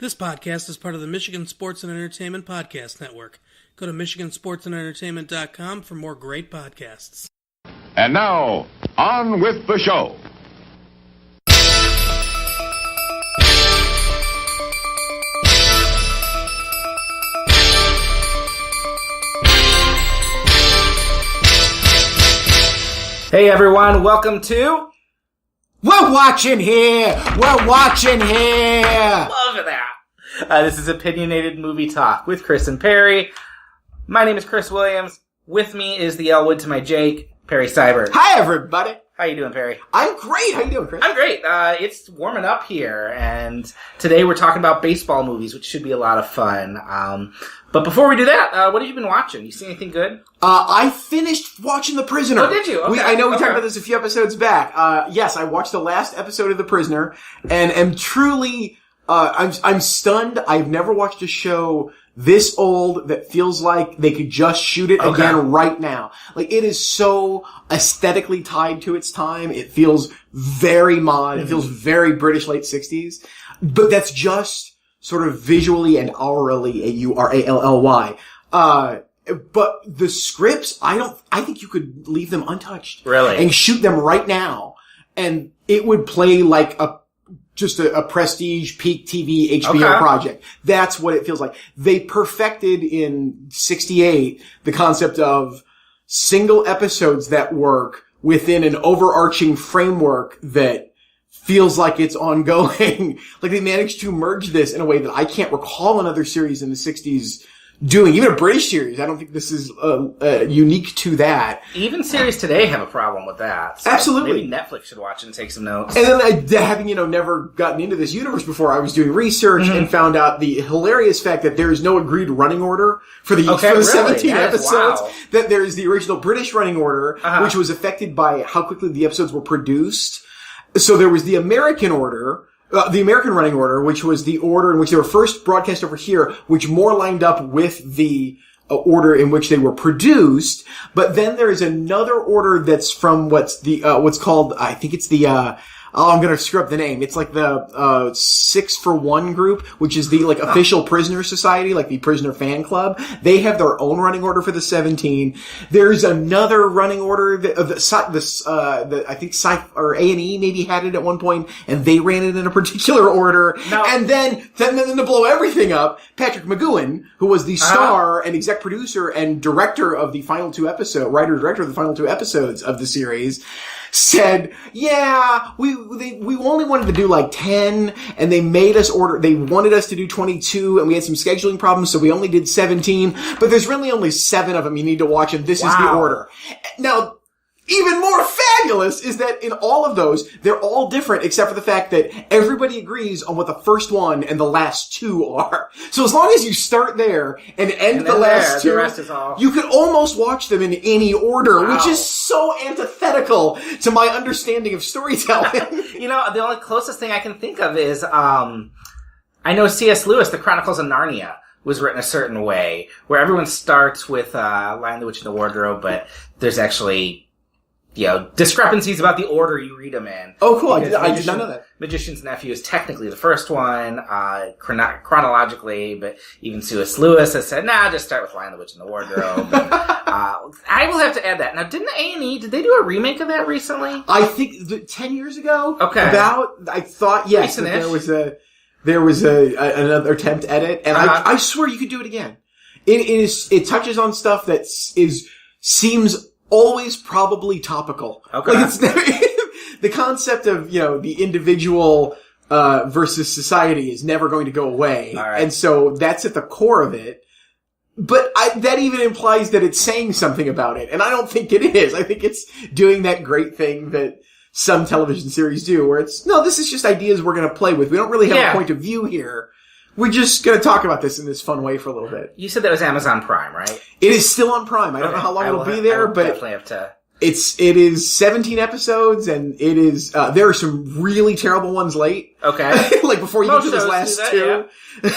This podcast is part of the Michigan Sports and Entertainment Podcast Network. Go to michigansportsandentertainment.com for more great podcasts. And now, on with the show. Hey everyone, welcome to We're Watchin here! We're Watchin here! Love that! This is Opinionated Movie Talk with Chris and Perry. My name is Chris Williams. With me is the Elwood to my Jake, Perry Seibert. Hi everybody! How you doing, Perry? I'm great! How you doing, Chris? I'm great. It's warming up here, and today we're talking about baseball movies, which should be a lot of fun. But before we do that, what have you been watching? You see anything good? I finished watching The Prisoner. Oh, did you? Okay. I know we talked about this a few episodes back. Yes, I watched the last episode of The Prisoner, and am truly, I'm stunned. I've never watched a show this old that feels like they could just shoot it again right now. Like, it is so aesthetically tied to its time. It feels very mod. It feels very British late 60s. But that's just sort of visually and aurally, A-U-R-A-L-L-Y. But the scripts, I think you could leave them untouched. Really? And shoot them right now. And it would play like just a prestige peak TV HBO project. That's what it feels like. They perfected in 68 the concept of single episodes that work within an overarching framework that feels like it's ongoing. Like, they managed to merge this in a way that I can't recall another series in the 60s doing. Even a British series. I don't think this is unique to that. Even series today have a problem with that. So absolutely. Maybe Netflix should watch it and take some notes. And then having, never gotten into this universe before, I was doing research and found out the hilarious fact that there is no agreed running order for the 17 episodes. Wow. That there is the original British running order, which was affected by how quickly the episodes were produced. So there was the American order, the American running order, which was the order in which they were first broadcast over here, which more lined up with the order in which they were produced. But then there is another order that's from what's called, I think it's the, I'm gonna screw up the name. It's like the 6 for 1 group, which is the official prisoner society, like the prisoner fan club. They have their own running order for the 17. There's another running order that I think or A&E maybe had it at one point, and they ran it in a particular order. No. And then to blow everything up, Patrick McGoohan, who was the star and exec producer and director of the final 2 episodes, writer-director of the final 2 episodes of the series, said, yeah, we only wanted to do 10, and they wanted us to do 22, and we had some scheduling problems, so we only did 17, but there's really only 7 of them you need to watch, and this is the order. Now, even more fabulous is that in all of those, they're all different except for the fact that everybody agrees on what the first one and the last 2 are. So as long as you start there and end the last 2, the rest is all. You could almost watch them in any order, which is so antithetical to my understanding of storytelling. The only closest thing I can think of is, I know C.S. Lewis, The Chronicles of Narnia, was written a certain way, where everyone starts with Lion, the Witch, and the Wardrobe, but there's actually discrepancies about the order you read them in. Oh, cool. I did not know that. Magician's Nephew is technically the first one, chronologically, but even C.S. Lewis has said, just start with Lion, the Witch, and the Wardrobe. I will have to add that. Now, did they do a remake of that recently? I think 10 years ago. Okay. I thought, yes, that there was another attempt at it, and I swear you could do it again. It touches on stuff that seems always probably topical. Okay. It's the concept of, the individual, versus society is never going to go away. All right. And so that's at the core of it. But that even implies that it's saying something about it. And I don't think it is. I think it's doing that great thing that some television series do, where this is just ideas we're going to play with. We don't really have a point of view here. We're just going to talk about this in this fun way for a little bit. You said that was Amazon Prime, right? It is still on Prime. I don't know how long it'll be there, but definitely have to. It is 17 episodes, and it is, there are some really terrible ones late. Okay. Before you get to those last 2. Yeah.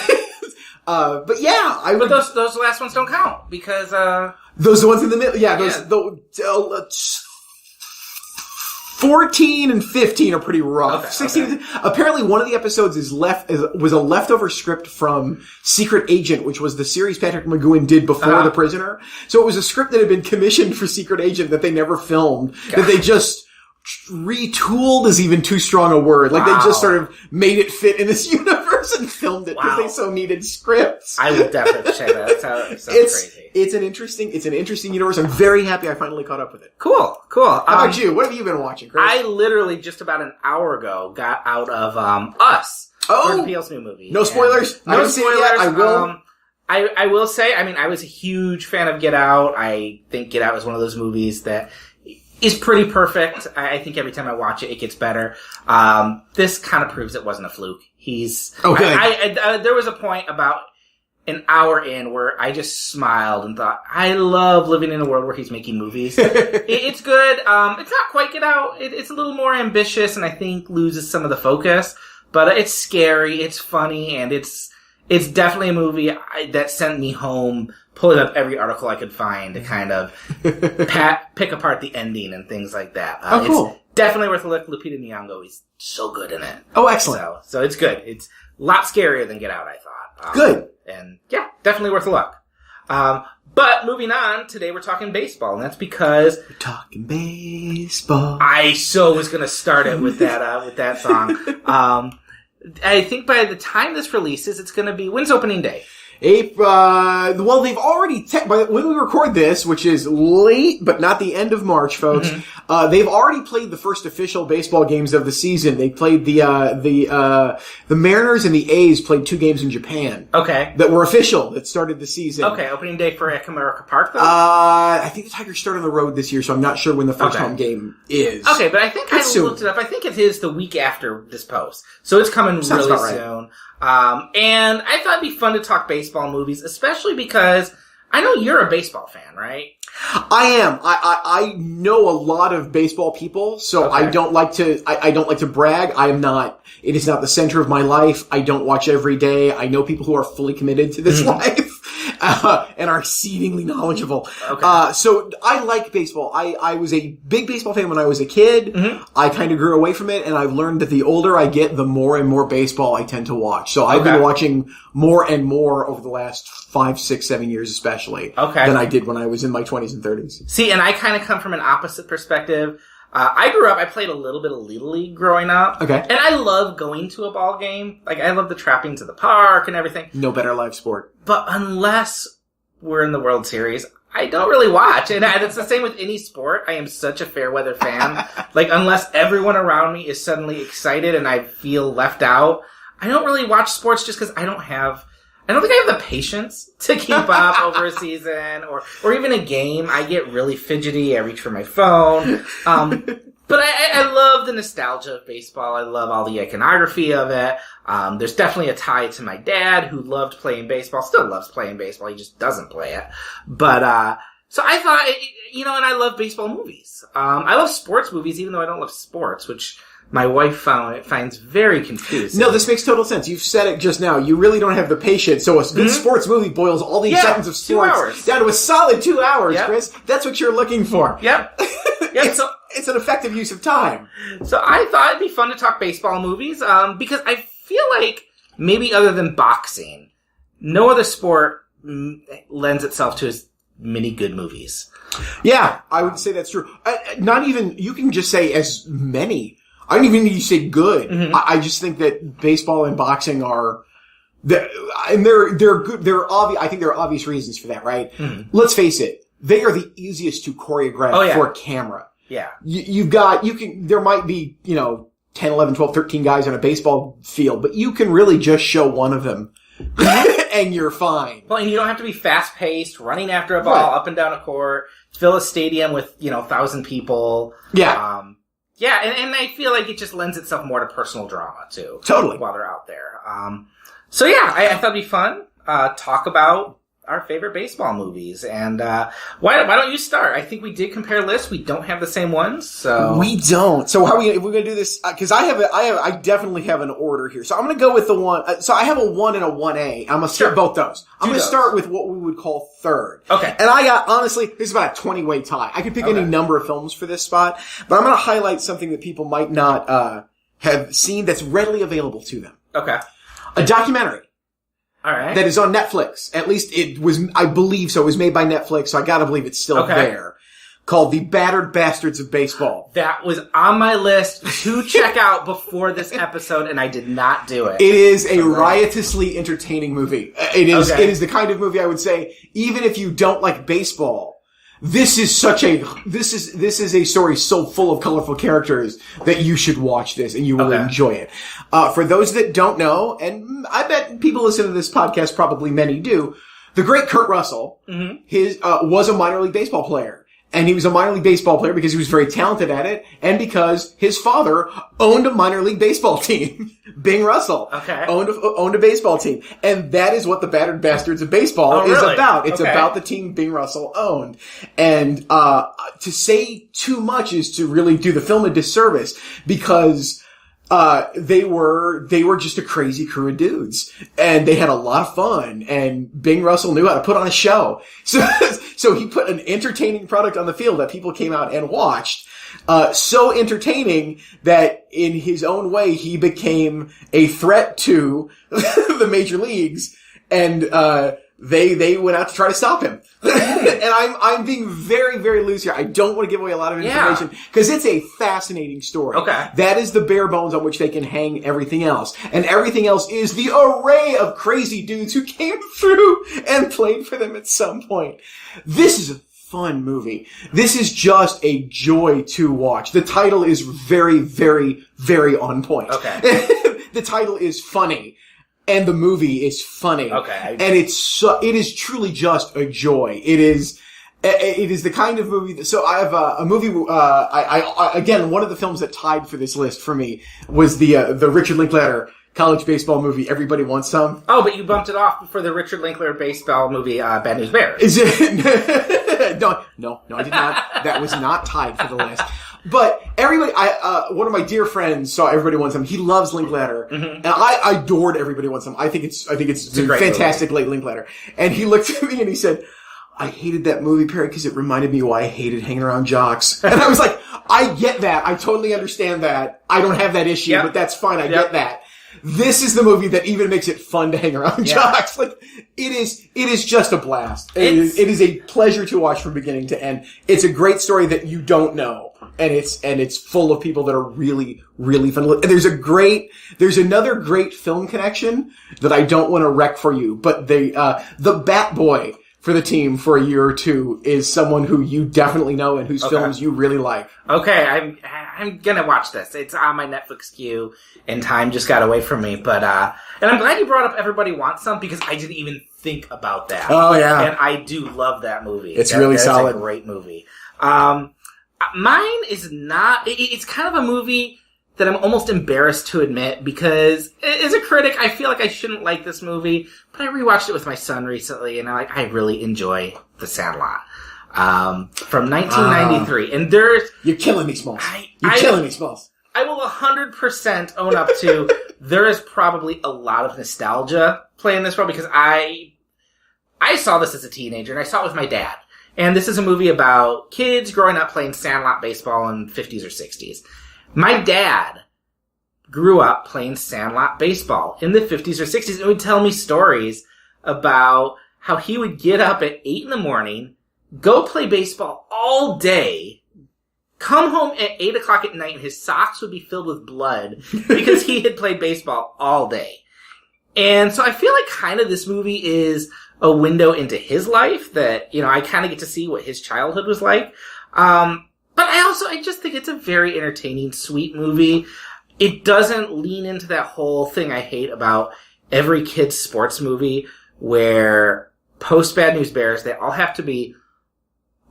But yeah, But those last ones don't count, because, those are the ones in the middle. Yeah, 14 and 15 are pretty rough. Okay, 16. Apparently, one of the episodes was a leftover script from Secret Agent, which was the series Patrick McGowan did before The Prisoner. So it was a script that had been commissioned for Secret Agent that they never filmed. That they just retooled is even too strong a word. Like, they just sort of made it fit in this universe and filmed it because they so needed scripts. I would definitely check that. It sounds crazy. It's an interesting universe. I'm very happy I finally caught up with it. Cool. How about you? What have you been watching, Chris? I literally just about an hour ago got out of Us. Jordan Peele's new movie. No spoilers. No spoilers. I will. I will say, I mean, I was a huge fan of Get Out. I think Get Out is one of those movies that is pretty perfect. I think every time I watch it, it gets better. This kind of proves it wasn't a fluke. Okay. There was a point about an hour in where I just smiled and thought, I love living in a world where he's making movies. It's good. It's not quite Get Out. It's a little more ambitious and I think loses some of the focus. But it's scary, it's funny, and it's definitely a movie that sent me home pulling up every article I could find to kind of pick apart the ending and things like that. Cool. It's definitely worth a look. Lupita Nyong'o is so good in it. Oh, excellent. So it's good. It's a lot scarier than Get Out, I thought. Good. And yeah, definitely worth a look. But moving on, today we're talking baseball, and that's because we're talking baseball. I was going to start it with that song. I think by the time this releases, it's going to be when's opening day? Well, they've already, when we record this, which is late, but not the end of March, folks, they've already played the first official baseball games of the season. They played the Mariners and the A's played 2 games in Japan. Okay. That were official, that started the season. Okay, opening day for Comerica Park, though? I think the Tigers start on the road this year, so I'm not sure when the first home game is. Okay, but I think I looked it up. I think it is the week after this post. So it's coming really soon. And I thought it'd be fun to talk baseball movies, especially because I know you're a baseball fan, right? I am. I know a lot of baseball people, so I don't like to brag. I am not, it is not the center of my life. I don't watch every day. I know people who are fully committed to this life. And are exceedingly knowledgeable. Okay. So I like baseball. I was a big baseball fan when I was a kid. I kind of grew away from it, and I've learned that the older I get, the more and more baseball I tend to watch. So I've been watching more and more over the last 5, 6, 7 years especially than I did when I was in my 20s and 30s. See, and I kind of come from an opposite perspective. I played a little bit of Little League growing up. Okay. And I love going to a ball game. Like, I love the trappings of the park and everything. No better live sport. But unless we're in the World Series, I don't really watch. And it's the same with any sport. I am such a fair weather fan. Like, unless everyone around me is suddenly excited and I feel left out, I don't really watch sports just because I don't think I have the patience to keep up over a season or even a game. I get really fidgety. I reach for my phone. But I love the nostalgia of baseball. I love all the iconography of it. There's definitely a tie to my dad who loved playing baseball, still loves playing baseball. He just doesn't play it. But, so I thought, and I love baseball movies. I love sports movies even though I don't love sports, which my wife finds very confusing. No, this makes total sense. You've said it just now. You really don't have the patience. So a good sports movie boils all the excitements of sports down to a solid 2 hours, Chris. That's what you're looking for. Yep. It's an effective use of time. So I thought it'd be fun to talk baseball movies, because I feel like maybe other than boxing, no other sport lends itself to as many good movies. Yeah, I would say that's true. Not even, you can just say as many. I don't even need to say good. I just think that baseball and boxing are, and they're good. I think there are obvious reasons for that, right? Let's face it. They are the easiest to choreograph for camera. Yeah. There might be, 10, 11, 12, 13 guys on a baseball field, but you can really just show one of them and you're fine. Well, and you don't have to be fast paced, running after a ball up and down a court, fill a stadium with, 1,000 people. Yeah. Yeah, and I feel like it just lends itself more to personal drama, too. Totally. While they're out there. So yeah, I thought it'd be fun, talk about, our favorite baseball movies. And why don't you start? I think we did compare lists. We don't have the same ones, so we don't. So how we're going to do this? Because I definitely have an order here. So I'm going to go with the one. So I have a 1 and a 1A. I'm going to start both those. I'm going to start with what we would call third. Okay. And I got, honestly, this is about a 20-way tie. I could pick any number of films for this spot, but I'm going to highlight something that people might not have seen that's readily available to them. Okay. A documentary. All right. That is on Netflix. At least it was, I believe so. It was made by Netflix, so I gotta believe it's still there. Called The Battered Bastards of Baseball. That was on my list to check out before this episode, and I did not do it. It is a riotously entertaining movie. It is the kind of movie I would say, even if you don't like baseball, this is a story so full of colorful characters that you should watch this and you will enjoy it. For those that don't know, and I bet people listen to this podcast, probably many do, the great Kurt Russell, was a minor league baseball player. And he was a minor league baseball player because he was very talented at it, and because his father owned a minor league baseball team. Bing Russell owned a baseball team, and that is what The Battered Bastards of Baseball is about. It's about the team Bing Russell owned, and to say too much is to really do the film a disservice because they were just a crazy crew of dudes, and they had a lot of fun, and Bing Russell knew how to put on a show. So he put an entertaining product on the field that people came out and watched. So entertaining that in his own way, he became a threat to the major leagues, and they went out to try to stop him. And I'm being very, very loose here. I don't want to give away a lot of information because it's a fascinating story. Okay. That is the bare bones on which they can hang everything else. And everything else is the array of crazy dudes who came through and played for them at some point. This is a fun movie. This is just a joy to watch. The title is very, very, very on point. Okay. The title is funny. And the movie is funny. Okay. And it is truly just a joy. It is the kind of movie so I have a movie, again, one of the films that tied for this list for me was the Richard Linklater college baseball movie, Everybody Wants Some. Oh, but you bumped it off for the Richard Linklater baseball movie, Bad News Bears. Is it? No, I did not. That was not tied for the list. But everybody, one of my dear friends saw Everybody Wants Some. He loves Linklater, and I adored Everybody Wants Some. I think it's a fantastic late Linklater. And he looked at me and he said, "I hated that movie, Perry, because it reminded me why I hated hanging around jocks." And I was like, "I get that. I totally understand that. I don't have that issue, but that's fine. I get that." This is the movie that even makes it fun to hang around jocks. Like, it is just a blast. It is a pleasure to watch from beginning to end. It's a great story that you don't know. And it's full of people that are really, really fun. There's another great film connection that I don't want to wreck for you, but the Bat Boy for the team for a year or two is someone who you definitely know and whose films you really like. Okay, I'm gonna watch this. It's on my Netflix queue, and time just got away from me. But and I'm glad you brought up Everybody Wants Some because I didn't even think about that. Oh yeah, and I do love that movie. It's really solid. It's a great movie. Mine is not. It's kind of a movie that I'm almost embarrassed to admit because as a critic, I feel like I shouldn't like this movie, but I rewatched it with my son recently, and I really enjoy The Sandlot. From 1993. And You're killing me, Smalls. You're killing me, Smalls. I will 100% own up to there is probably a lot of nostalgia playing this role because I saw this as a teenager, and I saw it with my dad. And this is a movie about kids growing up playing sandlot baseball in the 50s or 60s. My dad grew up playing sandlot baseball in the 50s or 60s and would tell me stories about how he would get up at 8 a.m, go play baseball all day, come home at 8 o'clock at night, and his socks would be filled with blood because he had played baseball all day. And so I feel like kind of this movie is a window into his life that, I kind of get to see what his childhood was like. But I just think it's a very entertaining, sweet movie. It doesn't lean into that whole thing I hate about every kid's sports movie where post Bad News Bears, they all have to be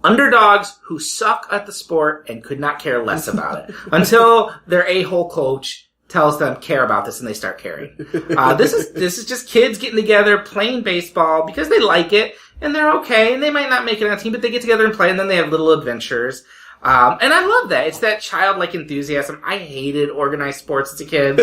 underdogs who suck at the sport and could not care less about it until their a-hole coach tells them care about this and they start caring. This is just kids getting together playing baseball because they like it and they're okay, and they might not make it on a team, but they get together and play, and then they have little adventures. And I love that. It's that childlike enthusiasm. I hated organized sports as a kid.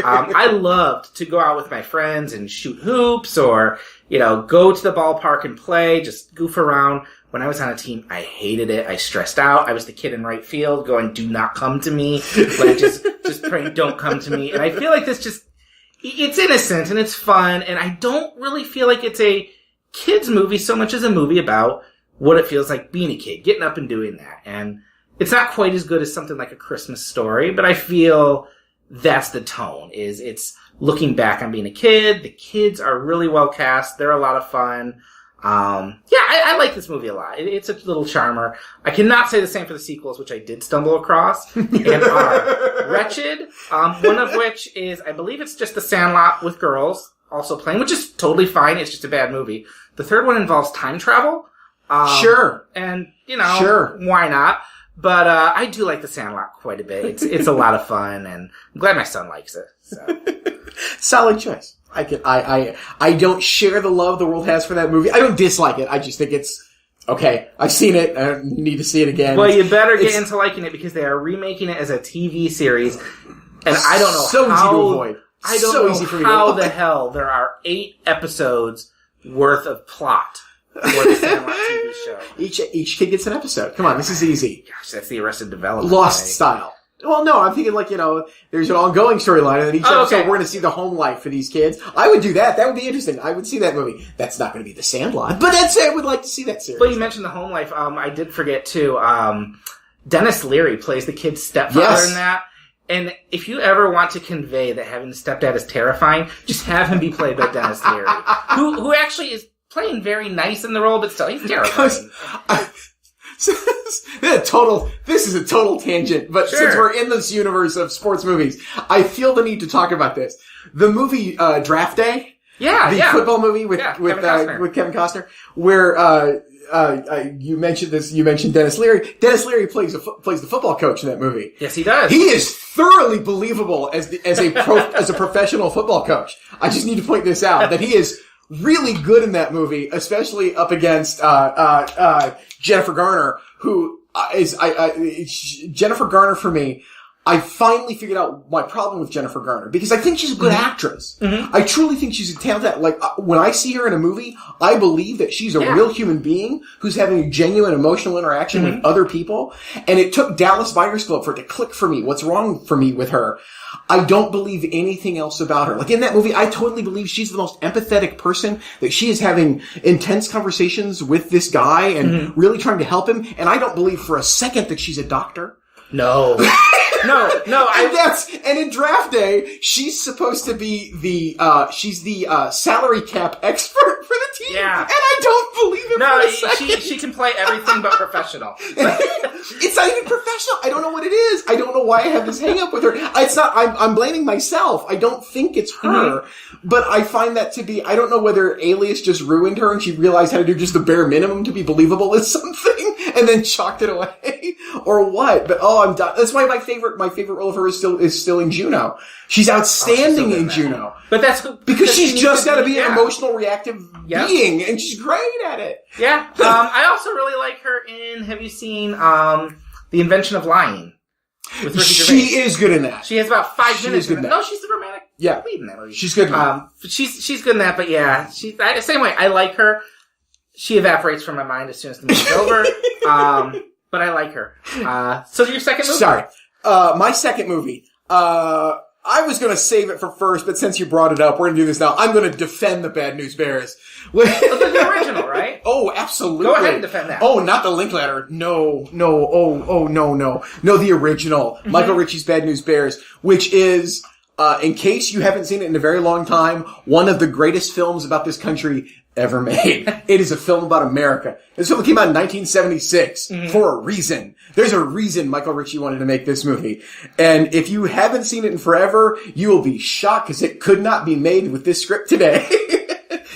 I loved to go out with my friends and shoot hoops or, go to the ballpark and play, just goof around. When I was on a team, I hated it. I stressed out. I was the kid in right field going, do not come to me. Like, just praying, don't come to me. And I feel like it's innocent and it's fun. And I don't really feel like it's a kid's movie so much as a movie about what it feels like being a kid, getting up and doing that. And it's not quite as good as something like A Christmas Story, but I feel that's the tone, it's looking back on being a kid. The kids are really well cast. They're a lot of fun. I like this movie a lot. It's a little charmer. I cannot say the same for the sequels, which I did stumble across, and are wretched. One of which is, I believe it's just The Sandlot with girls also playing, which is totally fine. It's just a bad movie. The third one involves time travel. Sure. And, sure. Why not? But, I do like The Sandlot quite a bit. It's a lot of fun, and I'm glad my son likes it, so. Solid choice. I don't share the love the world has for that movie. I don't dislike it. I just think it's, okay, I've seen it. I don't need to see it again. Well, you better get into liking it because they are remaking it as a TV series, and I don't know so easy to avoid. I don't know how the hell there are 8 episodes worth of plot. For the Sandlot TV show. Each kid gets an episode. Come on, this is easy. Gosh, that's the Arrested Development. Lost style. Well, no, I'm thinking there's an ongoing storyline, and then each episode we're going to see the home life for these kids. I would do that. That would be interesting. I would see that movie. That's not going to be The Sandlot, but I would like to see that series. Well, you mentioned the home life. I did forget too. Dennis Leary plays the kid's stepfather in that. And if you ever want to convey that having a stepdad is terrifying, just have him be played by Dennis Leary, who actually is playing very nice in the role, but still, he's terrifying. This is a total tangent, but since we're in this universe of sports movies, I feel the need to talk about this. The movie, Draft Day. The football movie with Kevin Costner, where, you mentioned this, you mentioned Dennis Leary. Dennis Leary plays the football coach in that movie. Yes, he does. He is thoroughly believable as a professional football coach. I just need to point this out, that he is really good in that movie, especially up against, Jennifer Garner, who is, Jennifer Garner for me. I finally figured out my problem with Jennifer Garner because I think she's a good actress. Mm-hmm. I truly think she's a talented, when I see her in a movie, I believe that she's a real human being who's having a genuine emotional interaction with other people. And it took Dallas Buyers Club for it to click for me. What's wrong for me with her? I don't believe anything else about her. Like in that movie, I totally believe she's the most empathetic person, that she is having intense conversations with this guy and really trying to help him. And I don't believe for a second that she's a doctor. No. And in Draft Day, she's supposed to be she's the salary cap expert for the team. Yeah. And I don't believe it for a second. She can play everything but professional. It's not even professional. I don't know what it is. I don't know why I have this hang up with her. It's not, I'm blaming myself. I don't think it's her, but I find that to be, I don't know whether Alias just ruined her and she realized how to do just the bare minimum to be believable as something and then chalked it away or what. But I'm done. That's why my favorite role of her is still in Juno. She's outstanding in Juno. But that's because she's just got to be an emotional, reactive being, and she's great at it. Yeah. I also really like her in. Have you seen The Invention of Lying? With Ricky Gervais. She is good in that. She has about 5 minutes. No, she's the romantic lead in that movie. She's good in that. She's good in that. But yeah, same way. I like her. She evaporates from my mind as soon as the movie's over. But I like her. So your second movie? Sorry. My second movie. I was going to save it for first, but since you brought it up, we're going to do this now. I'm going to defend the Bad News Bears. The original, right? Oh, absolutely. Go ahead and defend that. Oh, not the Linklater. No. No, the original. Michael Ritchie's Bad News Bears, which is, in case you haven't seen it in a very long time, one of the greatest films about this country ever made. It is a film about America. This film came out in 1976 for a reason. There's a reason Michael Ritchie wanted to make this movie. And if you haven't seen it in forever, you will be shocked because it could not be made with this script today.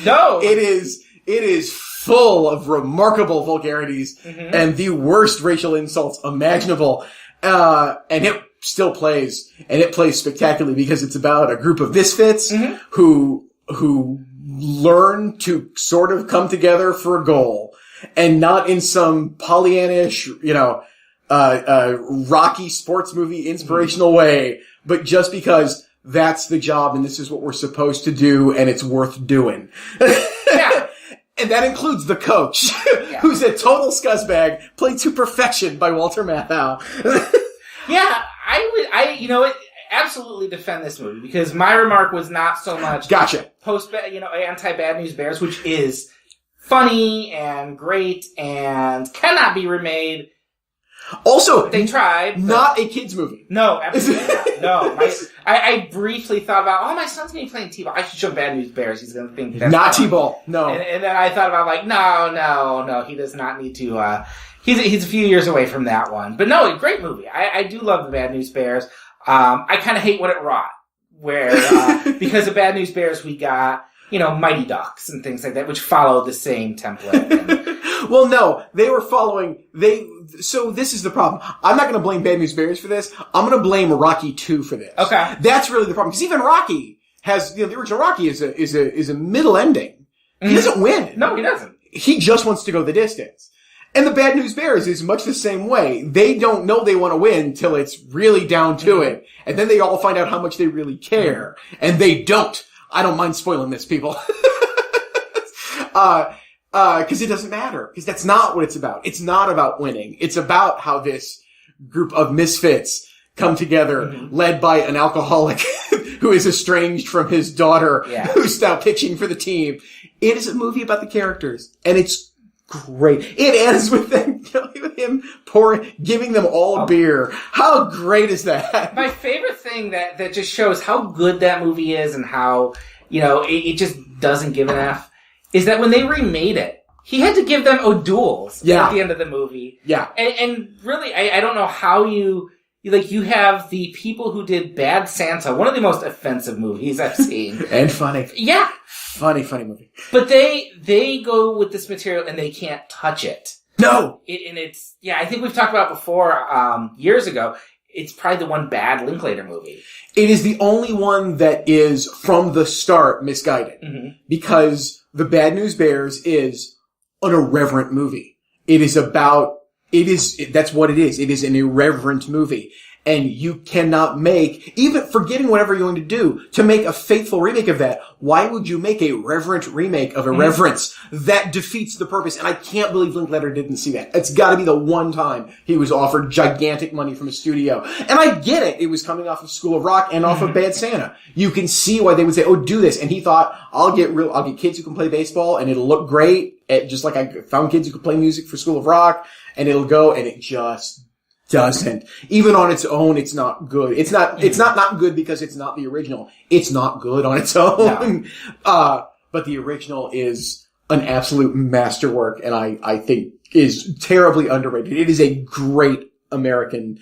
No. It is full of remarkable vulgarities and the worst racial insults imaginable. And it still plays, and it plays spectacularly because it's about a group of misfits who learn to sort of come together for a goal, and not in some Pollyannish, Rocky sports movie inspirational way, but just because that's the job and this is what we're supposed to do and it's worth doing. Yeah. And that includes the coach, who's a total scuzzbag, played to perfection by Walter Matthau. Yeah, I absolutely defend this movie, because my remark was not so much anti-Bad News Bears, which is funny and great and cannot be remade. Also, they tried. Not a kids movie. No, absolutely not. No. I briefly thought about, my son's going to be playing T-ball. I should show Bad News Bears. He's going to think that's not fun. T-ball. No. And then I thought about, no. He does not need to, he's a few years away from that one. But no, great movie. I do love the Bad News Bears. I kind of hate what it wrought. Where, because of Bad News Bears, we got, Mighty Ducks and things like that, which follow the same template. Well, no, they were following, so this is the problem. I'm not going to blame Bad News Bears for this. I'm going to blame Rocky 2 for this. Okay. That's really the problem. Because even Rocky has, the original Rocky is a middle ending. He doesn't win. No, he doesn't. He just wants to go the distance. And the Bad News Bears is much the same way. They don't know they want to win till it's really down to it. And then they all find out how much they really care. And they don't. I don't mind spoiling this, people. Cause it doesn't matter. Cause that's not what it's about. It's not about winning. It's about how this group of misfits come together, led by an alcoholic who is estranged from his daughter, who's now pitching for the team. It is a movie about the characters, and it's great. It ends with him giving them all a beer. How great is that? My favorite thing that just shows how good that movie is and how, it just doesn't give an F, is that when they remade it, he had to give them duels at the end of the movie. Yeah. And really, I don't know how you have the people who did Bad Santa, one of the most offensive movies I've seen. And funny. Yeah. Funny movie. But they go with this material and they can't touch it. No! I think we've talked about it before, years ago. It's probably the one bad Linklater movie. It is the only one that is, from the start, misguided. Mm-hmm. Because the Bad News Bears is an irreverent movie. That's what it is. It is an irreverent movie. And you cannot make, even forgetting whatever you're going to do, to make a faithful remake of that, why would you make a reverent remake of Irreverence? That defeats the purpose, and I can't believe Linklater didn't see that. It's gotta be the one time he was offered gigantic money from a studio. And I get it. It was coming off of School of Rock and off of Bad Santa. You can see why they would say, do this. And he thought, I'll get kids who can play baseball, and it'll look great, just like I found kids who could play music for School of Rock, and it'll go, and it just doesn't. Even on its own, it's not good. It's not good because it's not the original. It's not good on its own. No. But the original is an absolute masterwork, and I think is terribly underrated. It is a great American,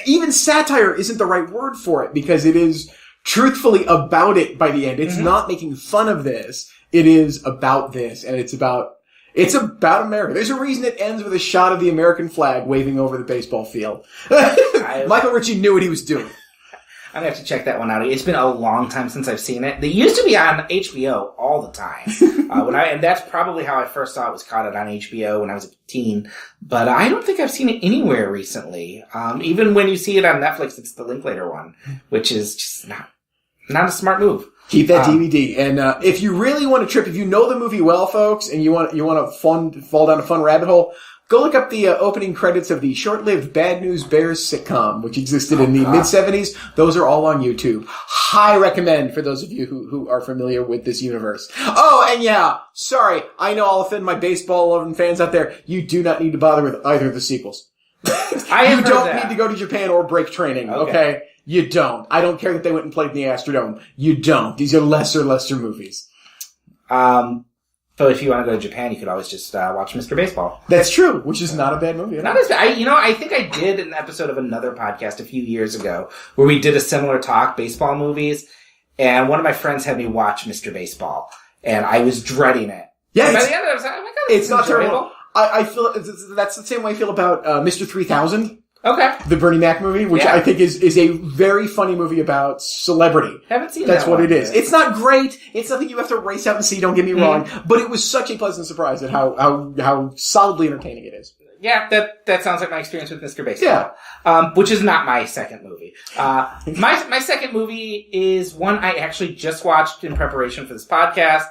even satire isn't the right word for it, because it is truthfully about it by the end. It's not making fun of this. It is about this, and it's about America. There's a reason it ends with a shot of the American flag waving over the baseball field. Michael Ritchie knew what he was doing. I'm gonna have to check that one out. It's been a long time since I've seen it. They used to be on HBO all the time. And that's probably how I first saw it, was caught it on HBO when I was a teen. But I don't think I've seen it anywhere recently. Even when you see it on Netflix, it's the Linklater one, which is just not a smart move. Keep that DVD. And if you really want to trip, if you know the movie well, folks, and you want to fall down a fun rabbit hole, go look up the opening credits of the short-lived Bad News Bears sitcom, which existed in the mid-'70s. Those are all on YouTube. High recommend for those of you who are familiar with this universe. Oh, and sorry, I know I'll offend my baseball-loving fans out there. You do not need to bother with either of the sequels. You don't need to go to Japan or break training, okay? You don't. I don't care that they went and played in the Astrodome. You don't. These are lesser movies. But if you want to go to Japan, you could always just watch Mr. Baseball. That's true, which is not a bad movie. Not as bad. I think I did an episode of another podcast a few years ago where we did a similar talk, baseball movies, and one of my friends had me watch Mr. Baseball, and I was dreading it. Yeah, and by the end of it, I was like, oh my God, it's not terrible. I feel that's the same way I feel about Mr. 3000. Okay. The Bernie Mac movie, which I think is a very funny movie about celebrity. Haven't seen That's that what one it is. yet. It's not great. It's nothing you have to race out and see, don't get me wrong. But it was such a pleasant surprise at how solidly entertaining it is. Yeah, that sounds like my experience with Mr. Baseball. Which is not my second movie. My second movie is one I actually just watched in preparation for this podcast.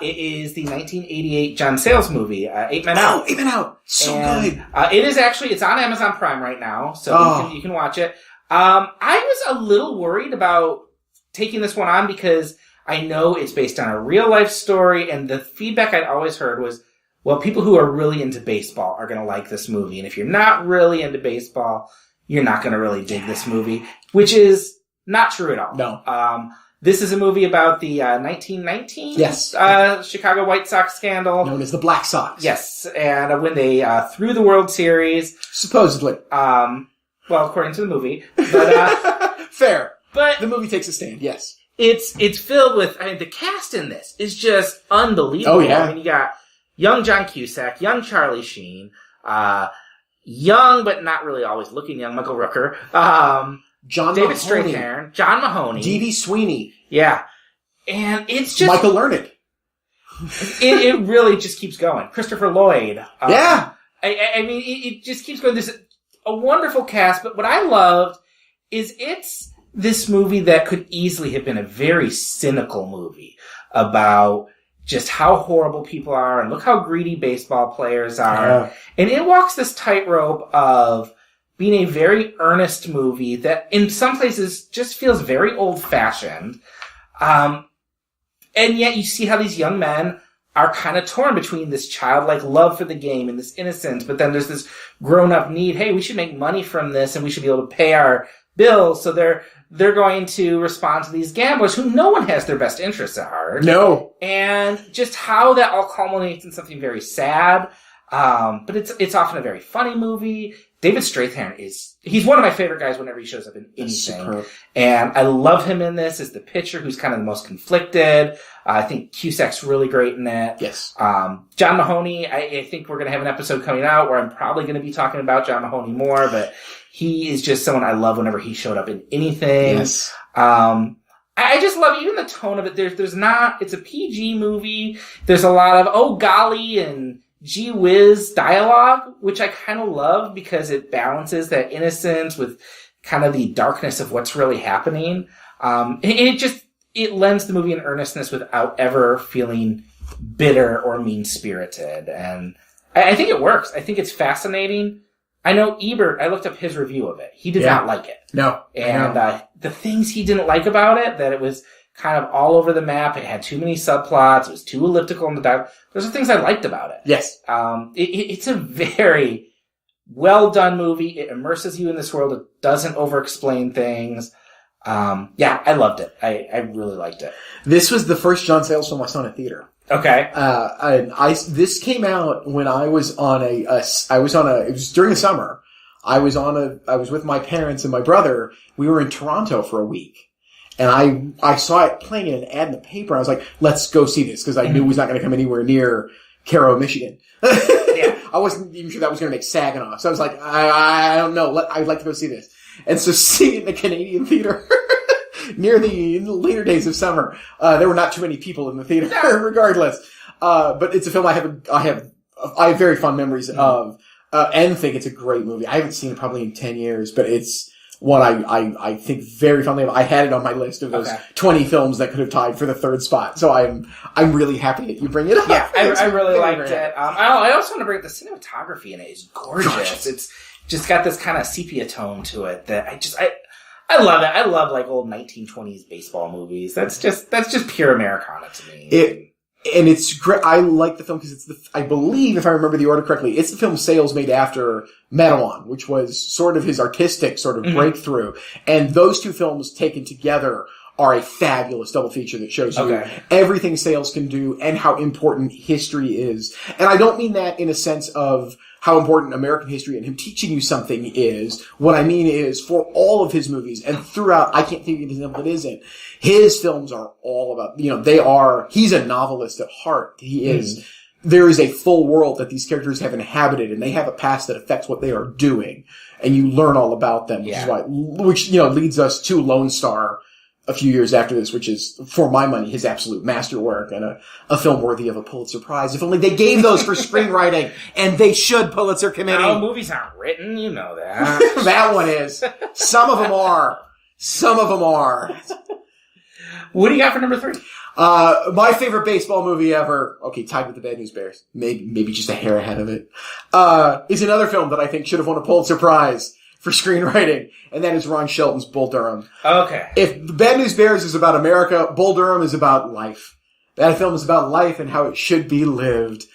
It is the 1988 John Sayles movie, 8 Men Out. Oh, 8 Men Out. So good. It's on Amazon Prime right now, so you can watch it. I was a little worried about taking this one on because I know it's based on a real life story, and the feedback I'd always heard was, well, people who are really into baseball are going to like this movie, and if you're not really into baseball, you're not going to really dig this movie, which is not true at all. No. This is a movie about the 1919 Chicago White Sox scandal. Known as the Black Sox. Yes, and when they threw the World Series. Supposedly. Well, according to the movie. But, fair. But the movie takes a stand, yes. It's filled with, the cast in this is just unbelievable. Oh, yeah. You got young John Cusack, young Charlie Sheen, young but not really always looking young Michael Rooker, David Strathairn, John Mahoney, D.B. Sweeney. Yeah. And it's just... Michael Learned. it really just keeps going. Christopher Lloyd. Yeah. It just keeps going. There's a wonderful cast, but what I loved is it's this movie that could easily have been a very cynical movie about just how horrible people are and look how greedy baseball players are. Yeah. And it walks this tightrope of being a very earnest movie that in some places just feels very old-fashioned. And yet you see how these young men are kind of torn between this childlike love for the game and this innocence, but then there's this grown-up need, hey, we should make money from this and we should be able to pay our bills, so they're going to respond to these gamblers who no one has their best interests at heart. No. And just how that all culminates in something very sad. But it's often a very funny movie. David Strathairn he's one of my favorite guys whenever he shows up in anything. Superb. And I love him in this as the pitcher who's kind of the most conflicted. I think Cusack's really great in that. Yes. John Mahoney, I think we're going to have an episode coming out where I'm probably going to be talking about John Mahoney more, but he is just someone I love whenever he showed up in anything. Yes. I just love even the tone of it. It's a PG movie. There's a lot of, oh golly, and gee whiz dialogue, which I kind of love because it balances that innocence with kind of the darkness of what's really happening. It lends the movie an earnestness without ever feeling bitter or mean-spirited. And I think it works. I think it's fascinating. I know Ebert, I looked up his review of it. He did not like it. No. And the things he didn't like about it, that it was kind of all over the map. It had too many subplots. It was too elliptical in the dialogue. Those are things I liked about it. Yes. It's a very well done movie. It immerses you in this world. It doesn't over-explain things. I loved it. I really liked it. This was the first John Sayles film I saw in a theater. Okay. This came out when I was on it was during the summer. I was with my parents and my brother. We were in Toronto for a week. And I saw it playing in an ad in the paper. I was like, let's go see this, because I knew it was not going to come anywhere near Caro, Michigan. Yeah. I wasn't even sure that was going to make Saginaw. So I was like, I don't know. I'd like to go see this. And so seeing it in a Canadian theater near the later days of summer, there were not too many people in the theater regardless. But it's a film I have very fond memories of, and think it's a great movie. I haven't seen it probably in 10 years, but it's one I think very fondly of. I had it on my list of those 20 films that could have tied for the third spot. So I'm really happy that you bring it up. Yeah, I really liked it. I also want to bring up the cinematography in it is gorgeous. It's just got this kind of sepia tone to it that I love it. I love like old 1920s baseball movies. That's just pure Americana to me. And it's great. I like the film because I believe, if I remember the order correctly, it's the film Sayles made after Matawan, which was sort of his artistic sort of breakthrough. And those two films taken together are a fabulous double feature that shows you everything Sayles can do and how important history is. And I don't mean that in a sense of how important American history and him teaching you something is. What I mean is, for all of his movies and throughout, I can't think of an example that isn't, his films are all about, he's a novelist at heart. He is there is a full world that these characters have inhabited, and they have a past that affects what they are doing, and you learn all about them, which leads us to Lone Star a few years after this, which is, for my money, his absolute masterwork and a film worthy of a Pulitzer Prize. If only they gave those for screenwriting, and they should, Pulitzer Committee. No, movies aren't written, you know that. That one is. Some of them are. Some of them are. What do you got for number 3? My favorite baseball movie ever, okay, tied with The Bad News Bears, maybe just a hair ahead of it, is another film that I think should have won a Pulitzer Prize for screenwriting, and that is Ron Shelton's Bull Durham. Okay. If The Bad News Bears is about America, Bull Durham is about life. That film is about life and how it should be lived.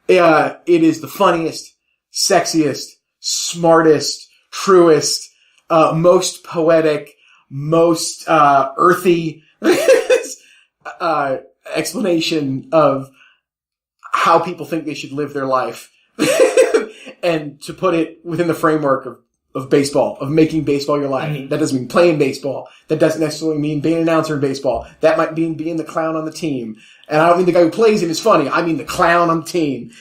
It is the funniest, sexiest, smartest, truest, most poetic, most earthy explanation of how people think they should live their life. And to put it within the framework of baseball, of making baseball your life. Mm-hmm. That doesn't mean playing baseball. That doesn't necessarily mean being an announcer in baseball. That might mean being the clown on the team. And I don't mean the guy who plays him is funny. I mean the clown on the team.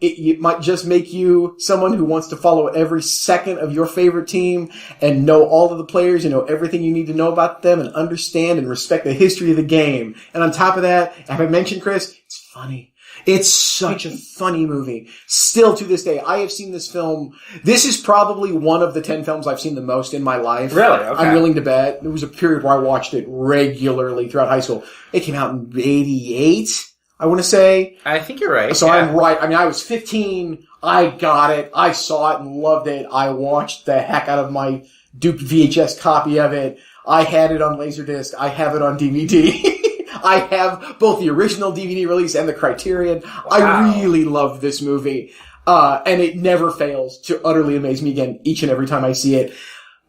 It might just make you someone who wants to follow every second of your favorite team and know all of the players and know everything you need to know about them and understand and respect the history of the game. And on top of that, have I mentioned, Chris? It's funny. It's such a funny movie. Still to this day, I have seen this film. This is probably one of the 10 films I've seen the most in my life. Really? Okay. I'm willing to bet. There was a period where I watched it regularly throughout high school. It came out in 88, I want to say. I think you're right. So I'm right. I mean, I was 15. I got it. I saw it and loved it. I watched the heck out of my duped VHS copy of it. I had it on Laserdisc. I have it on DVD. I have both the original DVD release and the Criterion. Wow. I really loved this movie. And it never fails to utterly amaze me again each and every time I see it.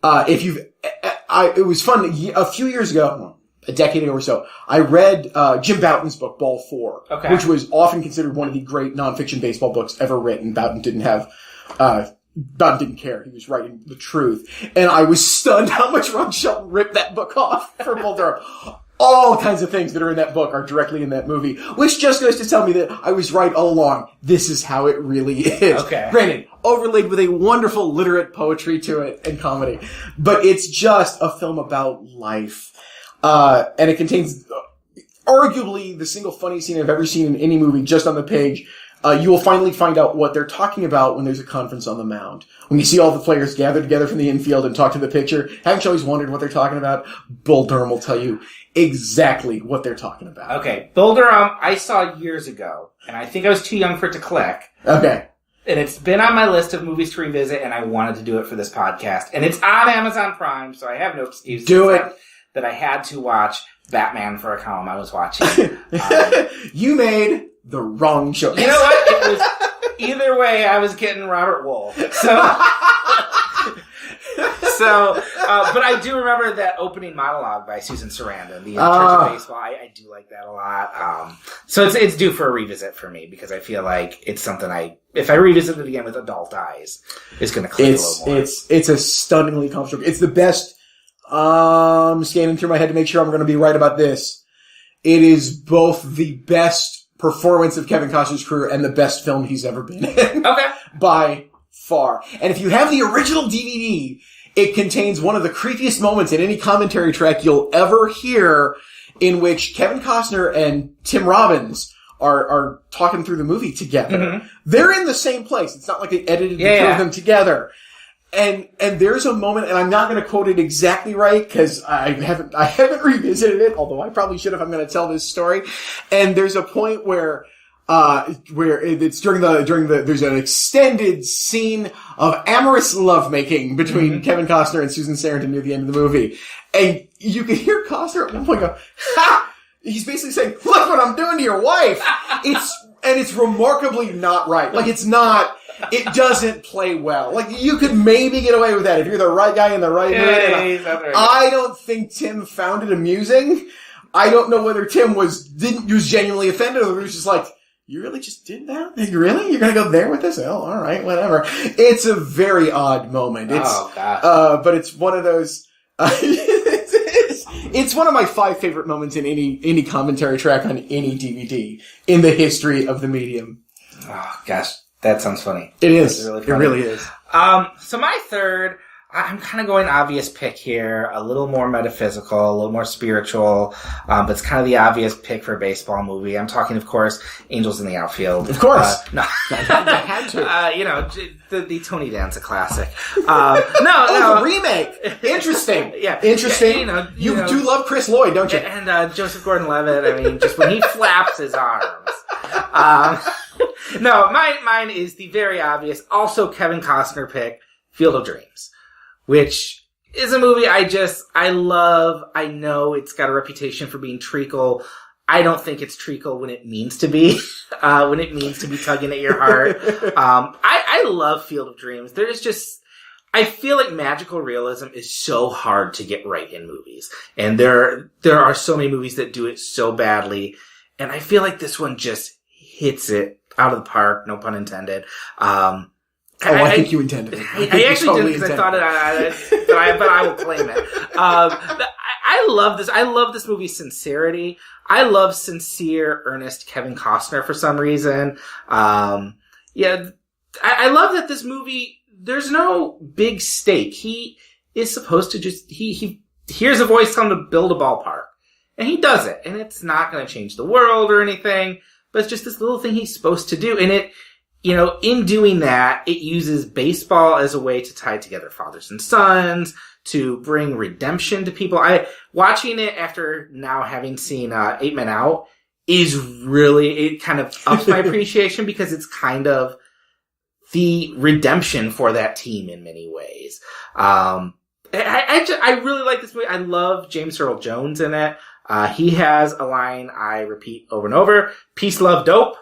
It was fun. A few years ago, a decade ago or so, I read, Jim Bouton's book, Ball 4. Okay. Which was often considered one of the great nonfiction baseball books ever written. Bouton didn't care. He was writing the truth. And I was stunned how much Ron Shelton ripped that book off for Bull Durham. All kinds of things that are in that book are directly in that movie, which just goes to tell me that I was right all along. This is how it really is. Okay. Granted, overlaid with a wonderful literate poetry to it and comedy. But it's just a film about life. And it contains arguably the single funniest scene I've ever seen in any movie just on the page. You will finally find out what they're talking about when there's a conference on the mound. When you see all the players gather together from the infield and talk to the pitcher, haven't you always wondered what they're talking about? Bull Durham will tell you exactly what they're talking about. Okay. Bull Durham, I saw years ago, and I think I was too young for it to click. Okay. And it's been on my list of movies to revisit, and I wanted to do it for this podcast. And it's on Amazon Prime, so I have no excuse. Do it. That I had to watch Batman for a column I was watching. You made the wrong choice. You know what? It was either way. I was getting Robert Wool. But I do remember that opening monologue by Susan Sarandon, the Church of Baseball. I do like that a lot. So it's due for a revisit for me because I feel like it's something if I revisit it again with adult eyes, it's going to click a little more. It's a stunningly comfortable. It's the best. Scanning through my head to make sure I'm going to be right about this. It is both the best performance of Kevin Costner's career and the best film he's ever been in. Okay. By far. And if you have the original DVD, it contains one of the creepiest moments in any commentary track you'll ever hear, in which Kevin Costner and Tim Robbins are talking through the movie together. Mm-hmm. They're in the same place. It's not like they edited the two of them together. And there's a moment, and I'm not going to quote it exactly right because I haven't revisited it, although I probably should if I'm going to tell this story. And there's a point where it's there's an extended scene of amorous lovemaking between Kevin Costner and Susan Sarandon near the end of the movie. And you can hear Costner at one point go, ha! He's basically saying, look what I'm doing to your wife! It's remarkably not right. Like, it doesn't play well. Like, you could maybe get away with that if you're the right guy in the right mood. I don't think Tim found it amusing. I don't know whether Tim was genuinely offended or he was just like, you really just did that? Really? You're gonna go there with this? Oh, alright, whatever. It's a very odd moment. But it's one of those, It's one of my 5 favorite moments in any commentary track on any DVD in the history of the medium. Oh, gosh. That sounds funny. It is. Really it really is. So my third, I'm kind of going obvious pick here, a little more metaphysical, a little more spiritual, but it's kind of the obvious pick for a baseball movie. I'm talking, of course, Angels in the Outfield. Of course. No. I had to. The Tony Danza classic. The remake. Interesting. Yeah. Interesting. Yeah, you do love Chris Lloyd, don't you? And Joseph Gordon-Levitt, I mean, just when he flaps his arms. No, mine is the very obvious, also Kevin Costner pick, Field of Dreams. Which is a movie I love. I know it's got a reputation for being treacle. I don't think it's treacle when it means to be, when it means to be tugging at your heart. I love Field of Dreams. I feel like magical realism is so hard to get right in movies. And there are so many movies that do it so badly. And I feel like this one just hits it out of the park, no pun intended. I think you intended it. I actually did because I thought it, but I will claim it. I love this. I love this movie's sincerity. I love sincere, earnest Kevin Costner for some reason. I love that this movie, there's no big stake. He is supposed to he hears a voice telling him to build a ballpark. And he does it. And it's not going to change the world or anything, but it's just this little thing he's supposed to do. And in doing that, it uses baseball as a way to tie together fathers and sons, to bring redemption to people. Watching it after now having seen 8 Men Out it kind of ups my appreciation because it's kind of the redemption for that team in many ways. I really like this movie. I love James Earl Jones in it. He has a line I repeat over and over: peace, love, dope.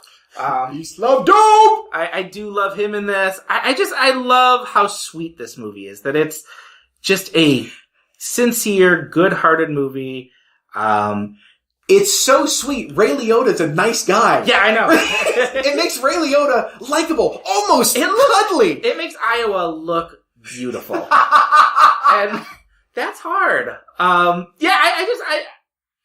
Peace, love, dope! I do love him in this. I love how sweet this movie is. That it's just a sincere, good-hearted movie. It's so sweet. Ray Liotta's a nice guy. Yeah, I know. It makes Ray Liotta likable, almost cuddly. It makes Iowa look beautiful. And that's hard.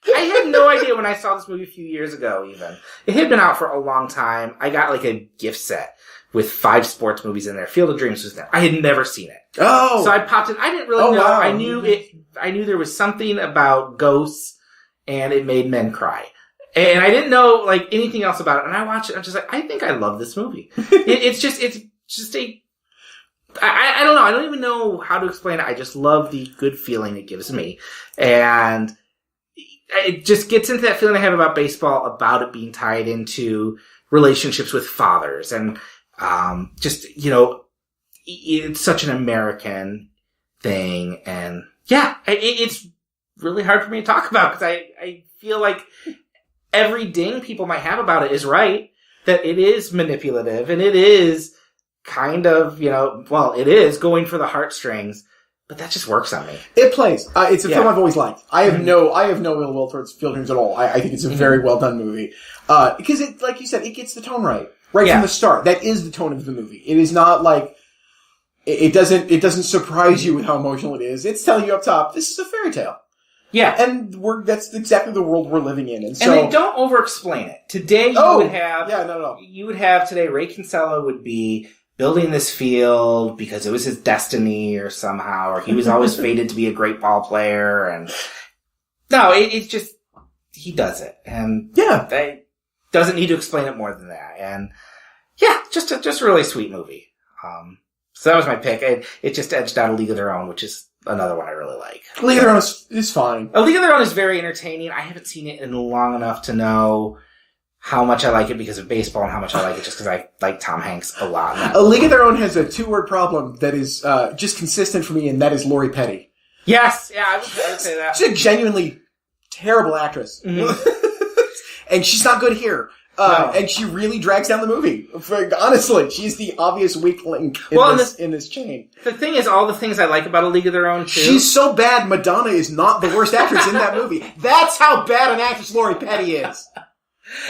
I had no idea when I saw this movie a few years ago, even. It had been out for a long time. I got like a gift set with 5 sports movies in there. Field of Dreams was there. I had never seen it. Oh! So I popped in. I didn't really know. Wow. I knew there was something about ghosts and it made men cry. And I didn't know like anything else about it. And I watched it. I'm just like, I think I love this movie. It's just I don't know. I don't even know how to explain it. I just love the good feeling it gives me. And it just gets into that feeling I have about baseball, about it being tied into relationships with fathers. And, it's such an American thing. And yeah, it's really hard for me to talk about because I feel like every ding people might have about it is right. That it is manipulative and it is kind of, it is going for the heartstrings. But that just works on me. It plays. It's a film I've always liked. I have no ill will towards Field of Dreams at all. I think it's a very well done movie. Because it, like you said, it gets the tone right from the start. That is the tone of the movie. It is not like, it doesn't surprise you with how emotional it is. It's telling you up top, this is a fairy tale. Yeah. And that's exactly the world we're living in. And they don't over-explain it. Today you would have today, Ray Kinsella would be building this field because it was his destiny or somehow, or he was always fated to be a great ball player. And no, it's just, he does it. And they doesn't need to explain it more than that. And yeah, just a really sweet movie. So that was my pick. It just edged out A League of Their Own, which is another one I really like. A League of Their Own is fine. A League of Their Own is very entertaining. I haven't seen it in long enough to know how much I like it because of baseball and how much I like it just because I like Tom Hanks a lot. A League of Their Own has a 2-word problem that is just consistent for me, and that is Lori Petty. Yes, yeah, I would say that. She's a genuinely terrible actress. Mm-hmm. And she's not good here. No. And she really drags down the movie. Honestly, she's the obvious weak link in this chain. The thing is, all the things I like about A League of Their Own, too. She's so bad, Madonna is not the worst actress in that movie. That's how bad an actress Lori Petty is.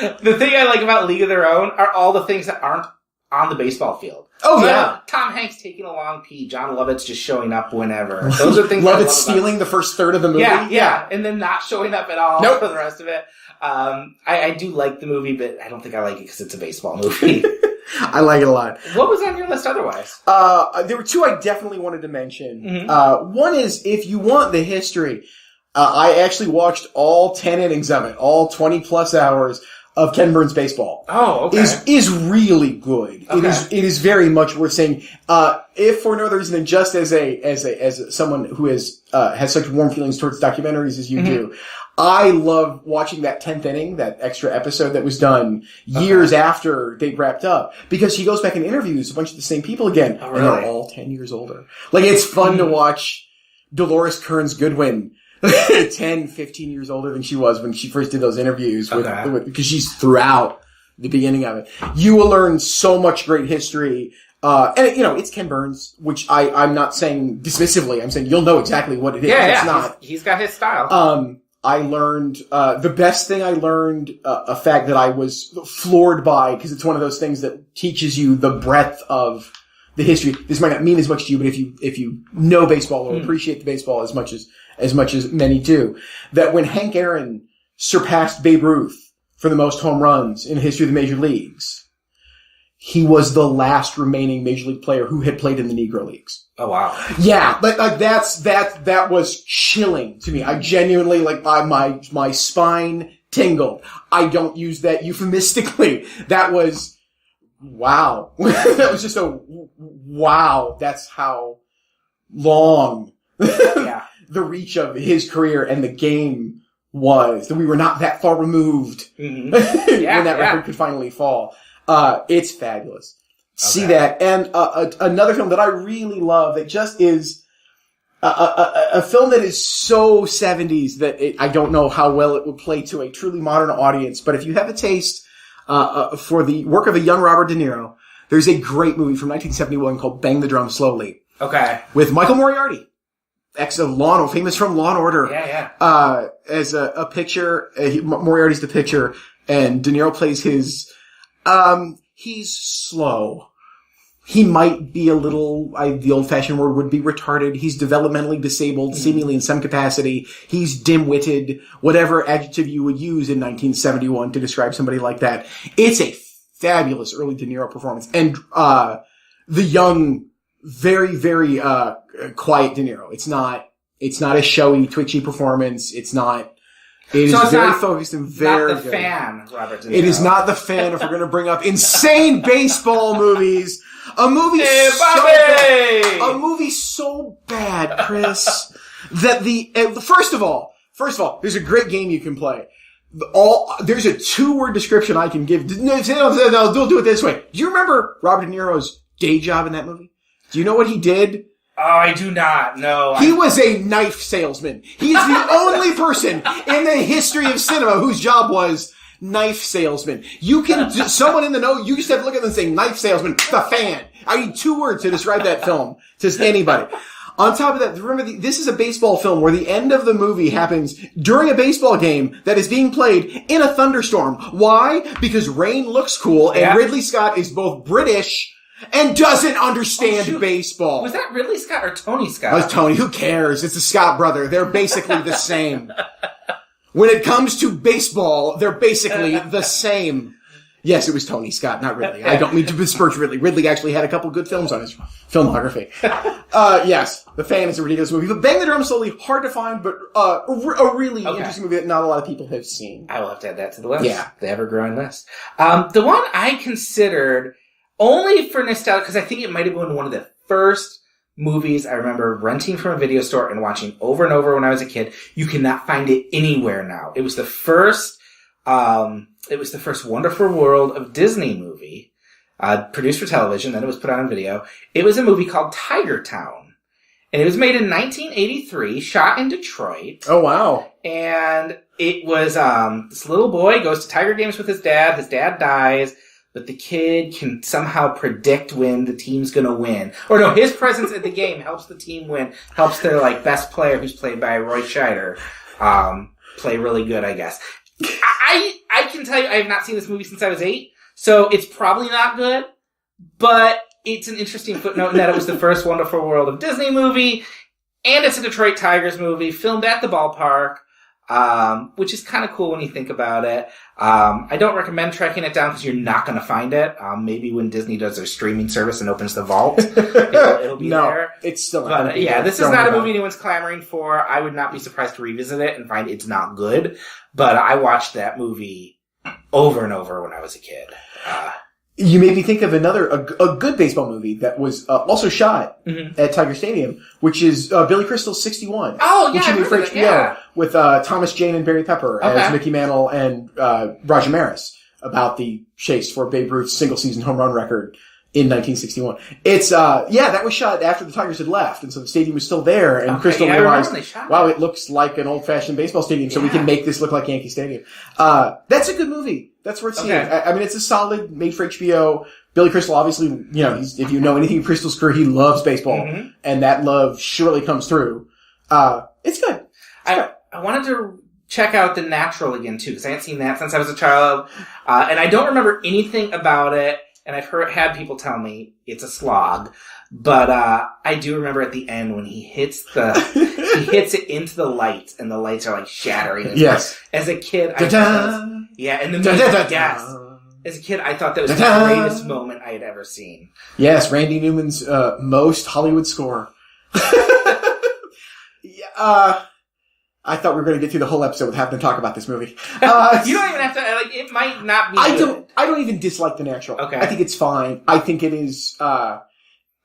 The thing I like about League of Their Own are all the things that aren't on the baseball field. Oh, yeah. Tom Hanks taking a long pee, John Lovitz just showing up whenever. Those are things I love Lovitz stealing the first third of the movie? Yeah, and then not showing up at all Nope. for the rest of it. I do like the movie, but I don't think I like it because it's a baseball movie. I like it a lot. What was on your list otherwise? There were two I definitely wanted to mention. Mm-hmm. One is, if you want the history, I actually watched all 10 innings of it, all 20 plus hours of Ken Burns baseball. Oh, okay. Is really good. Okay. It is very much worth saying. If for no other reason than just as someone who has such warm feelings towards documentaries as you do, I love watching that 10th inning, that extra episode that was done years after they wrapped up, because he goes back and interviews a bunch of the same people again, Oh, and really? they're all 10 years older. Like, it's fun to watch Dolores Kearns Goodwin 10, 15 years older than she was when she first did those interviews because she's throughout the beginning of it. You will learn so much great history. And it's Ken Burns, which I'm not saying dismissively. I'm saying you'll know exactly what it is. Yeah, It's not. He's got his style. I learned, the best thing I learned, a fact that I was floored by, because it's one of those things that teaches you the breadth of the history. This might not mean as much to you, but if you know baseball or appreciate the baseball as much as many do, that when Hank Aaron surpassed Babe Ruth for the most home runs in the history of the major leagues, he was the last remaining major league player who had played in the Negro Leagues. Oh, wow. Yeah, but that was chilling to me. I genuinely, my spine tingled. I don't use that euphemistically. That was, wow. That was just a, wow. That's how long the reach of his career and the game was. That we were not that far removed when that record could finally fall. It's fabulous. See that. And another film that I really love that just is a film that is so 70s that I don't know how well it would play to a truly modern audience. But if you have a taste for the work of a young Robert De Niro, there's a great movie from 1971 called Bang the Drum Slowly. Okay. With Michael Moriarty. Ex of famous from Law and Order. Yeah. As a picture, Moriarty's the picture, and De Niro plays his, he's slow. He might be a little, the old-fashioned word would be retarded. He's developmentally disabled, seemingly in some capacity. He's dim-witted, whatever adjective you would use in 1971 to describe somebody like that. It's a fabulous early De Niro performance. And, the young, very, very, quiet De Niro. It's not a showy, twitchy performance. It is very focused and very not the good. Fan, Robert De Niro. It is not the fan if we're going to bring up insane baseball movies. A movie so bad, Chris, that first of all, there's a great game you can play. There's a 2-word description I can give. No, don't do it this way. Do you remember Robert De Niro's day job in that movie? Do you know what he did? Oh, I do not. No. He was a knife salesman. He is the only person in the history of cinema whose job was knife salesman. You can, someone in the know, you just have to look at them and say knife salesman, the Fan. I need 2 words to describe that film to anybody. On top of that, remember, this is a baseball film where the end of the movie happens during a baseball game that is being played in a thunderstorm. Why? Because rain looks cool and Ridley Scott is both British and doesn't understand baseball. Was that Ridley Scott or Tony Scott? Oh, it's Tony. Who cares? It's the Scott brother. They're basically the same. When it comes to baseball, they're basically the same. Yes, it was Tony Scott, not Ridley. I don't mean to besmirch Ridley. Ridley actually had a couple good films on his filmography. Yes, The Fan is a ridiculous movie. But Bang the Drum Slowly, hard to find, but a really interesting movie that not a lot of people have seen. I will have to add that to the list. Yeah. The ever-growing list. The one I considered only for nostalgia, because I think it might have been one of the first movies I remember renting from a video store and watching over and over when I was a kid. You cannot find it anywhere now. It was the first Wonderful World of Disney movie, produced for television, then it was put on video. It was a movie called Tiger Town. And it was made in 1983, shot in Detroit. Oh, wow. And it was, this little boy goes to Tiger games with his dad. His dad dies. But the kid can somehow predict when the team's gonna win. Or no, his presence at the game helps the team win. Helps their, best player, who's played by Roy Scheider, play really good, I guess. I can tell you, I have not seen this movie since I was 8, so it's probably not good. But it's an interesting footnote in that it was the first Wonderful World of Disney movie, and it's a Detroit Tigers movie filmed at the ballpark, which is kind of cool when you think about it. I don't recommend tracking it down because you're not going to find it. Maybe when Disney does their streaming service and opens the vault, it'll be there. It's still not. But yeah, this is not a movie anyone's clamoring for. I would not be surprised to revisit it and find it's not good. But I watched that movie over and over when I was a kid. You made me think of a good baseball movie that was also shot at Tiger Stadium, which is Billy Crystal's 61. Oh, yeah, which he made for HBO with Thomas Jane and Barry Pepper as Mickey Mantle and Roger Maris about the chase for Babe Ruth's single-season home run record in 1961. It's that was shot after the Tigers had left, and so the stadium was still there, and Crystal realized, wow, it looks like an old-fashioned baseball stadium, so we can make this look like Yankee Stadium. That's a good movie. That's worth seeing. I mean, it's a solid, made for HBO. Billy Crystal, obviously, if you know anything of Crystal's career, he loves baseball, and that love surely comes through. It's good. I wanted to check out The Natural again, too, because I hadn't seen that since I was a child, and I don't remember anything about it, and I've had people tell me it's a slog, but I do remember at the end when he hits it into the lights, and the lights are like shattering. Yes. As a kid, and the music, yes. As a kid, I thought that was the greatest moment I had ever seen. Yes, Randy Newman's most Hollywood score. I thought we were going to get through the whole episode with having to talk about this movie. You don't even have to, it might not be I don't even dislike The Natural. Okay. I think it's fine. I think it is,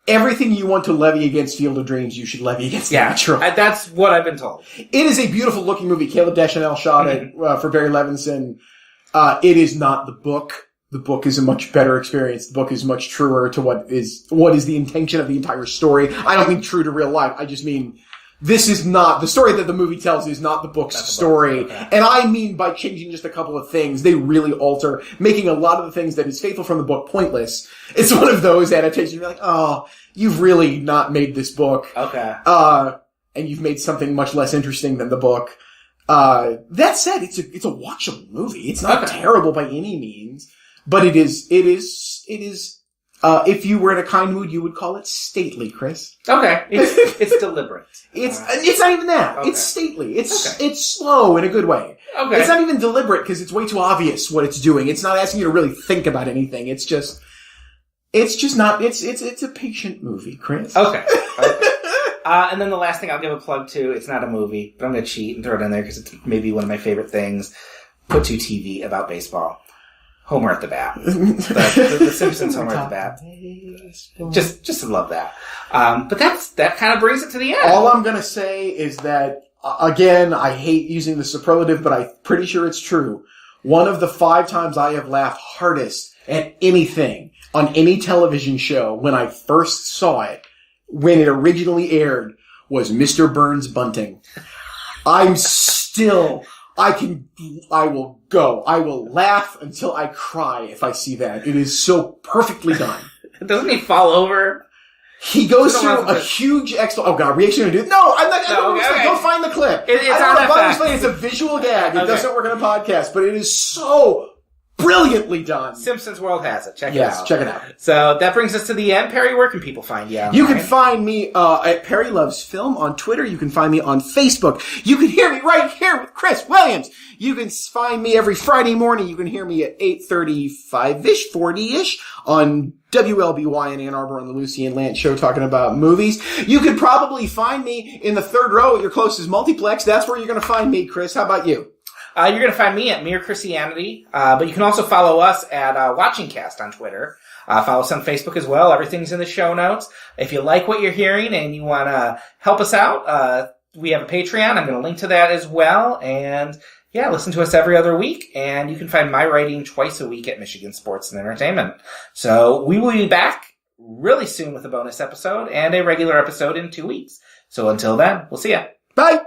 everything you want to levy against Field of Dreams, you should levy against The Natural. That's what I've been told. It is a beautiful looking movie. Caleb Deschanel shot it, for Barry Levinson. It is not the book. The book is a much better experience. The book is much truer to what is the intention of the entire story. I don't mean true to real life. I just mean, this is not, the story that the movie tells is not the book's story. Okay. And I mean by changing just a couple of things, they really alter, making a lot of the things that is faithful from the book pointless. It's one of those adaptations you're like, oh, you've really not made this book. Okay. And you've made something much less interesting than the book. That said, it's a watchable movie. It's not terrible by any means, but it is, if you were in a kind mood, you would call it stately, Chris. Okay. It's deliberate. It's not even that. Okay. It's stately. It's slow in a good way. Okay. It's not even deliberate because it's way too obvious what it's doing. It's not asking you to really think about anything. It's just not, it's a patient movie, Chris. Okay. And then the last thing I'll give a plug to, it's not a movie, but I'm going to cheat and throw it in there because it's maybe one of my favorite things. Put to TV about baseball. Homer at the bat. The Simpsons Homer at the bat. Just love that. But that kind of brings it to the end. All I'm going to say is that, again, I hate using the superlative, but I'm pretty sure it's true. One of the 5 times I have laughed hardest at anything on any television show when I first saw it, when it originally aired, was Mr. Burns' Bunting. I will laugh until I cry if I see that. It is so perfectly done. Doesn't he fall over? He goes through a huge oh god, are we actually gonna do it? No, I'm not, go find the clip. It's on FX. It's a visual gag. It doesn't work on a podcast, but it is so brilliantly done. Simpsons World has it. Check it out. Yes, check it out. So that brings us to the end. Perry, where can people find you? You can find me at Perry Loves Film on Twitter. You can find me on Facebook. You can hear me right here with Chris Williams. You can find me every Friday morning. You can hear me at 8:35-ish, 40-ish on WLBY in Ann Arbor on the Lucy and Lance show talking about movies. You could probably find me in the third row at your closest multiplex. That's where you're going to find me, Chris. How about you? You're going to find me at Mere Christianity, but you can also follow us at Watchin Cast on Twitter. Follow us on Facebook as well. Everything's in the show notes. If you like what you're hearing and you want to help us out, we have a Patreon. I'm going to link to that as well. And yeah, listen to us every other week. And you can find my writing twice a week at Michigan Sports and Entertainment. So we will be back really soon with a bonus episode and a regular episode in 2 weeks. So until then, we'll see ya. Bye!